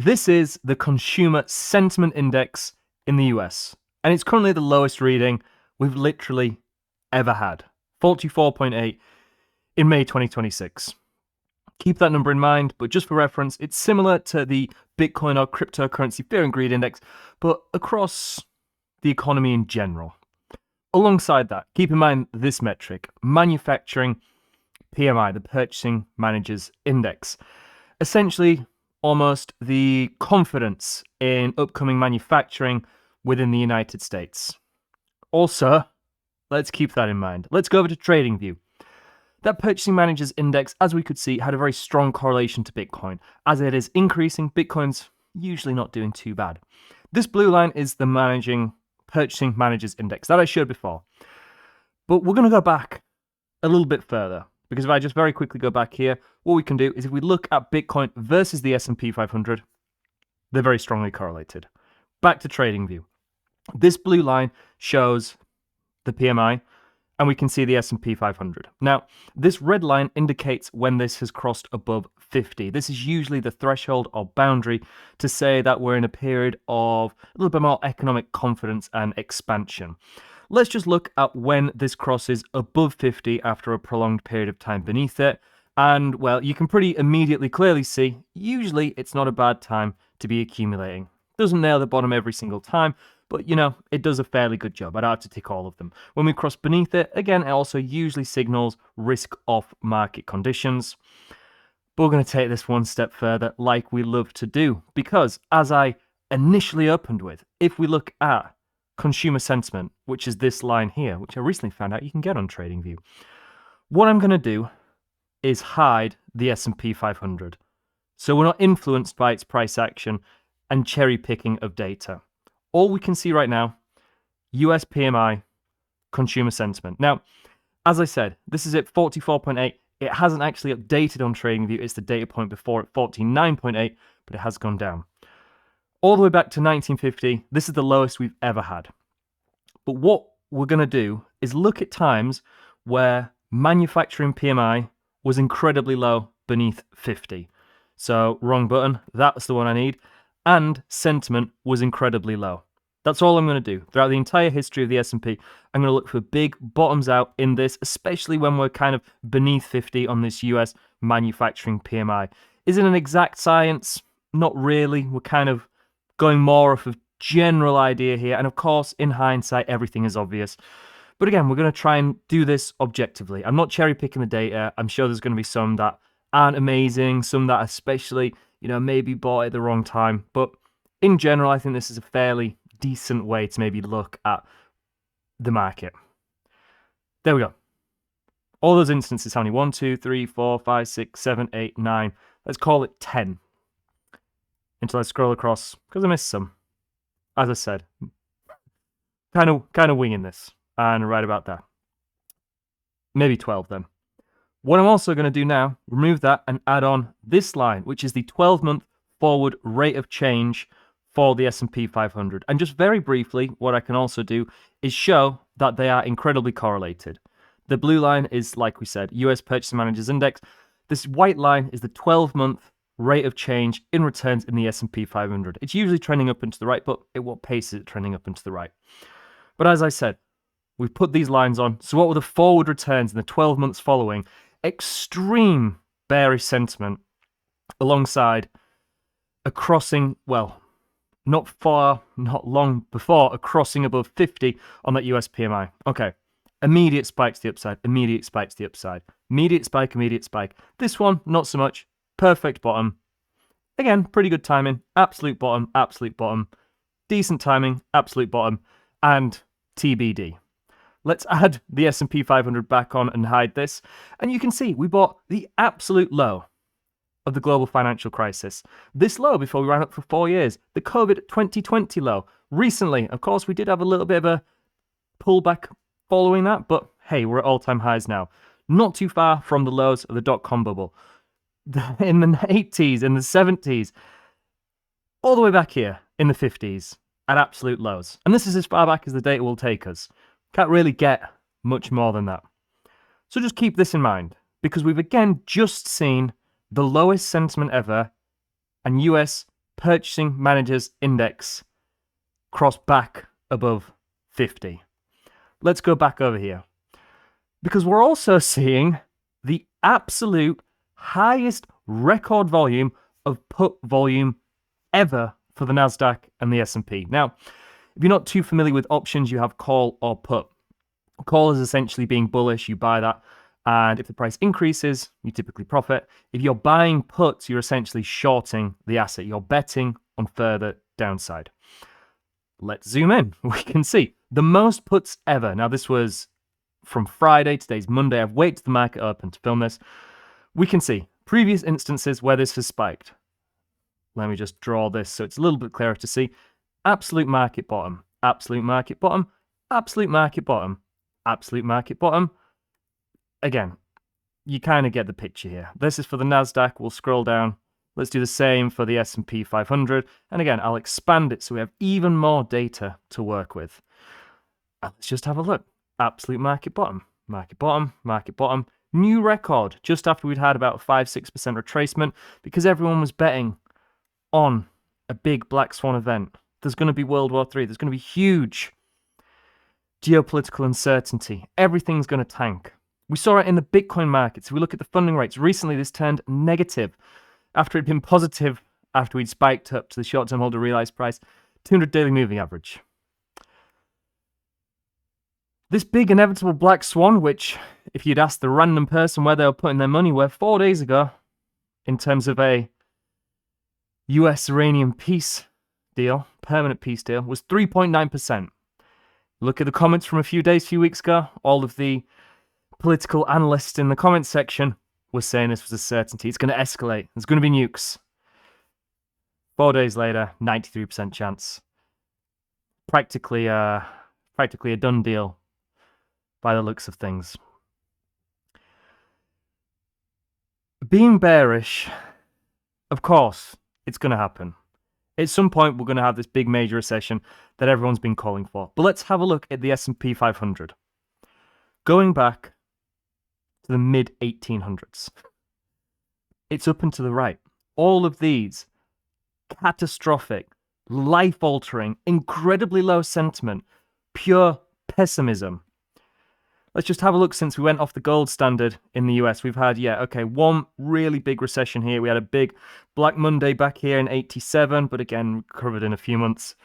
This is the Consumer Sentiment Index in the US, and it's currently the lowest reading we've literally ever had, 44.8 in May 2026. Keep that number in mind, but just for reference, it's similar to the Bitcoin or cryptocurrency fear and greed index, but across the economy in general. Alongside that, keep in mind this metric, manufacturing PMI, the Purchasing Managers Index. Essentially, almost the confidence in upcoming manufacturing within the United States. Also, let's keep that in mind. Let's go over to TradingView. That Purchasing Managers Index, as we could see, had a very strong correlation to Bitcoin. As it is increasing, Bitcoin's usually not doing too bad. This blue line is the Purchasing Managers Index that I showed before. But we're going to go back a little bit further, because if I just very quickly go back here, what we can do is if we look at Bitcoin versus the S&P 500, they're very strongly correlated. Back to TradingView. This blue line shows the PMI, and we can see the S&P 500. Now, this red line indicates when this has crossed above 50. This is usually the threshold or boundary to say that we're in a period of a little bit more economic confidence and expansion. Let's just look at when this crosses above 50 after a prolonged period of time beneath it. And, well, you can pretty immediately clearly see, usually it's not a bad time to be accumulating. Doesn't nail the bottom every single time, but, you know, it does a fairly good job. I don't have to tick all of them. When we cross beneath it, again, it also usually signals risk-off market conditions. But we're going to take this one step further, like we love to do, because as I initially opened with, if we look at consumer sentiment, which is this line here, which I recently found out you can get on TradingView, what I'm going to do is hide the S&P 500. So we're not influenced by its price action and cherry picking of data. All we can see right now, US PMI, consumer sentiment. Now, as I said, this is at 44.8. It hasn't actually updated on TradingView. It's the data point before at 49.8, but it has gone down. All the way back to 1950, this is the lowest we've ever had. But what we're going to do is look at times where manufacturing PMI was incredibly low beneath 50. So, wrong button, that's the one I need. And sentiment was incredibly low. That's all I'm going to do. Throughout the entire history of the S&P, I'm going to look for big bottoms out in this, especially when we're kind of beneath 50 on this US manufacturing PMI. Is it an exact science? Not really. We're kind of going more off of general idea here. And of course, in hindsight, everything is obvious. But again, we're going to try and do this objectively. I'm not cherry picking the data. I'm sure there's going to be some that aren't amazing, some that especially, maybe bought at the wrong time. But in general, I think this is a fairly decent way to maybe look at the market. There we go. All those instances, how many? 1, 2, 3, 4, 5, 6, 7, 8, 9. Let's call it 10. Until I scroll across, because I missed some. As I said, kind of winging this. And right about there. Maybe 12 then. What I'm also going to do now, remove that and add on this line, which is the 12-month forward rate of change for the S&P 500. And just very briefly, what I can also do is show that they are incredibly correlated. The blue line is, like we said, US Purchasing Managers Index. This white line is the 12-month rate of change in returns in the S&P 500. It's usually trending up and to the right, but at what pace is it trending up and to the right? But as I said, we've put these lines on. So what were the forward returns in the 12 months following? Extreme bearish sentiment alongside a crossing, well, not long before a crossing above 50 on that US PMI. Okay, immediate spikes the upside, immediate spikes the upside, immediate spike. This one, not so much. Perfect bottom. Again, pretty good timing. Absolute bottom. Decent timing, absolute bottom, and TBD. Let's add the S&P 500 back on and hide this. And you can see we bought the absolute low of the global financial crisis. This low before we ran up for 4 years. The COVID 2020 low. Recently, of course, we did have a little bit of a pullback following that, but hey, we're at all-time highs now. Not too far from the lows of the dot-com bubble. In the 80s, in the 70s, all the way back here in the 50s at absolute lows. And this is as far back as the data will take us. Can't really get much more than that. So just keep this in mind, because we've again just seen the lowest sentiment ever and US Purchasing Managers Index crossed back above 50. Let's go back over here, because we're also seeing the absolute highest record volume of put volume ever for the Nasdaq and the S&P. Now, if you're not too familiar with options, you have call or put. Call is essentially being bullish, you buy that, and if the price increases, you typically profit. If you're buying puts, you're essentially shorting the asset. You're betting on further downside. Let's zoom in. We can see the most puts ever. Now, this was from Friday. Today's Monday. I've waited the market open to film this. We can see previous instances where this has spiked. Let me just draw this so it's a little bit clearer to see. Absolute market bottom, absolute market bottom, absolute market bottom, absolute market bottom. Again, you kind of get the picture here. This is for the Nasdaq. We'll scroll down. Let's do the same for the S&P 500. And again, I'll expand it so we have even more data to work with. And let's just have a look. Absolute market bottom, market bottom, market bottom. New record just after we'd had about 5-6% retracement because everyone was betting on a big black swan event. There's going to be World War III. There's going to be huge geopolitical uncertainty. Everything's going to tank. We saw it in the Bitcoin markets. If we look at the funding rates, recently this turned negative after it'd been positive after we'd spiked up to the short-term holder realized price, 200 daily moving average. This big inevitable black swan, which if you'd asked the random person where they were putting their money were 4 days ago in terms of a US-Iranian peace deal, permanent peace deal, was 3.9%. Look at the comments from a few weeks ago. All of the political analysts in the comments section were saying this was a certainty. It's going to escalate. There's going to be nukes. 4 days later, 93% chance. Practically a done deal by the looks of things. Being bearish, of course, it's going to happen. At some point, we're going to have this big major recession that everyone's been calling for. But let's have a look at the S&P 500. Going back to the mid-1800s. It's up and to the right. All of these catastrophic, life-altering, incredibly low sentiment, pure pessimism. Let's just have a look since we went off the gold standard in the US. We've had, one really big recession here. We had a big Black Monday back here in 87, but again, recovered in a few months.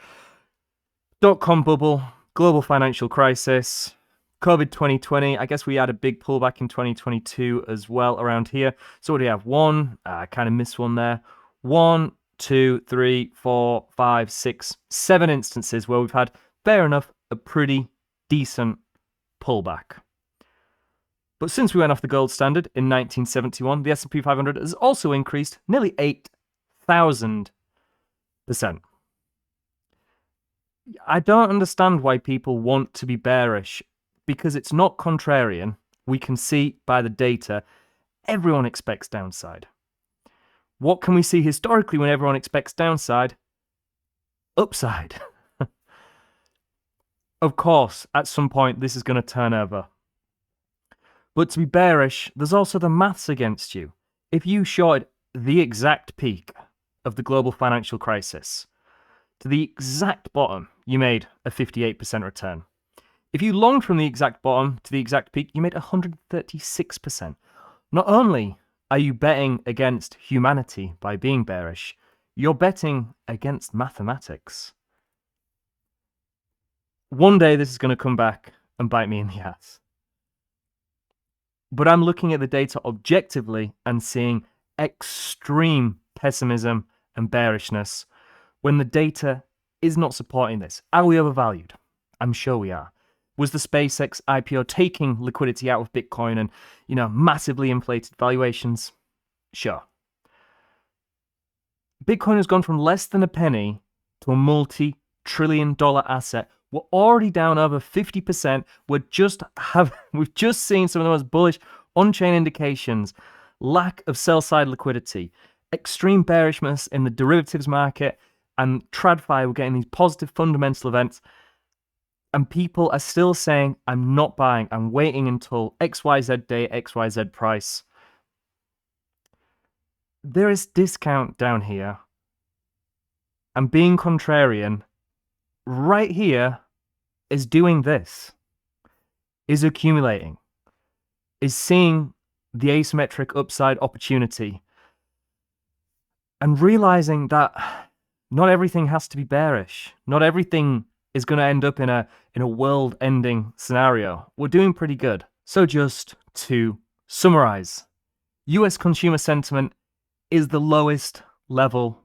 Dot-com bubble, global financial crisis, COVID 2020. I guess we had a big pullback in 2022 as well around here. So what do you have? One, I kind of missed one there. 1, 2, 3, 4, 5, 6, 7 instances where we've had, fair enough, a pretty decent pullback. But since we went off the gold standard in 1971, the S&P 500 has also increased nearly 8,000%. I don't understand why people want to be bearish, because it's not contrarian. We can see by the data, everyone expects downside. What can we see historically when everyone expects downside? Upside. Of course, at some point, this is going to turn over. But to be bearish, there's also the maths against you. If you shorted the exact peak of the global financial crisis to the exact bottom, you made a 58% return. If you longed from the exact bottom to the exact peak, you made 136%. Not only are you betting against humanity by being bearish, you're betting against mathematics. One day this is going to come back and bite me in the ass. But I'm looking at the data objectively and seeing extreme pessimism and bearishness when the data is not supporting this. Are we overvalued? I'm sure we are. Was the SpaceX IPO taking liquidity out of Bitcoin and, massively inflated valuations? Sure. Bitcoin has gone from less than a penny to a multi-trillion-dollar asset. We're already down over 50%. We've just seen some of the most bullish on-chain indications, lack of sell-side liquidity, extreme bearishness in the derivatives market, and TradFi, we're getting these positive fundamental events. And people are still saying, I'm not buying. I'm waiting until XYZ day, XYZ price. There is discount down here And being contrarian right here is doing this, is accumulating, is seeing the asymmetric upside opportunity and realizing that not everything has to be bearish. Not everything is going to end up in a world-ending scenario. We're doing pretty good. So just to summarize, US consumer sentiment is the lowest level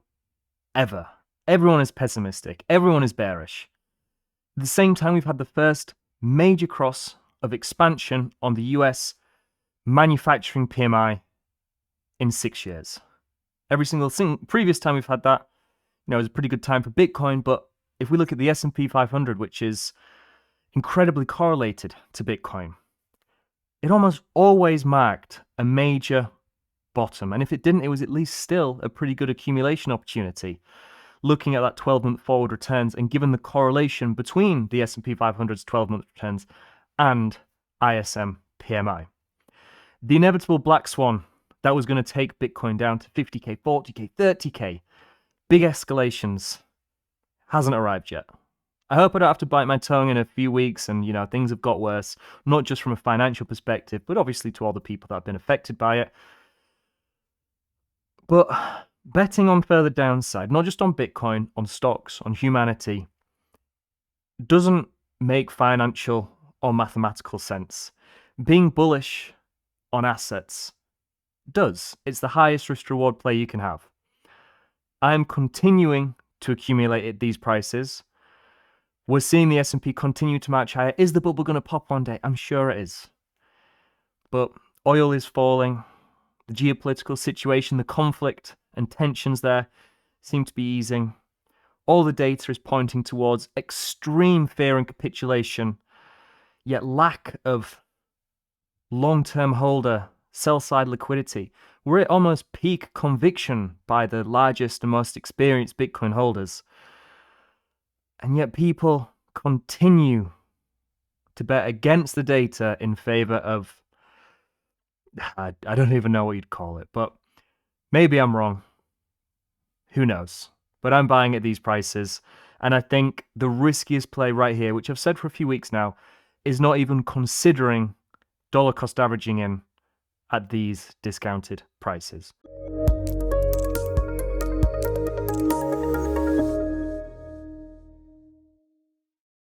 ever. Everyone is pessimistic. Everyone is bearish. At the same time, we've had the first major cross of expansion on the US manufacturing PMI in 6 years. Every single previous time we've had that, it was a pretty good time for Bitcoin, but if we look at the S&P 500, which is incredibly correlated to Bitcoin, it almost always marked a major bottom. And if it didn't, it was at least still a pretty good accumulation opportunity. Looking at that 12-month forward returns and given the correlation between the S&P 500's 12-month returns and ISM PMI. The inevitable black swan that was going to take Bitcoin down to 50K, 40K, 30K, big escalations, hasn't arrived yet. I hope I don't have to bite my tongue in a few weeks and, things have got worse, not just from a financial perspective, but obviously to all the people that have been affected by it. But betting on further downside, not just on Bitcoin, on stocks, on humanity, doesn't make financial or mathematical sense. Being bullish on assets does. It's the highest risk reward play you can have. I'm continuing to accumulate at these prices. We're seeing the S&P continue to march higher. Is the bubble going to pop one day? I'm sure it is. But oil is falling. The geopolitical situation, the conflict and tensions there seem to be easing. All the data is pointing towards extreme fear and capitulation, yet lack of long-term holder sell-side liquidity. We're at almost peak conviction by the largest and most experienced Bitcoin holders. And yet people continue to bet against the data in favor of, I don't even know what you'd call it, but maybe I'm wrong. Who knows? But I'm buying at these prices. And I think the riskiest play right here, which I've said for a few weeks now, is not even considering dollar cost averaging in at these discounted prices.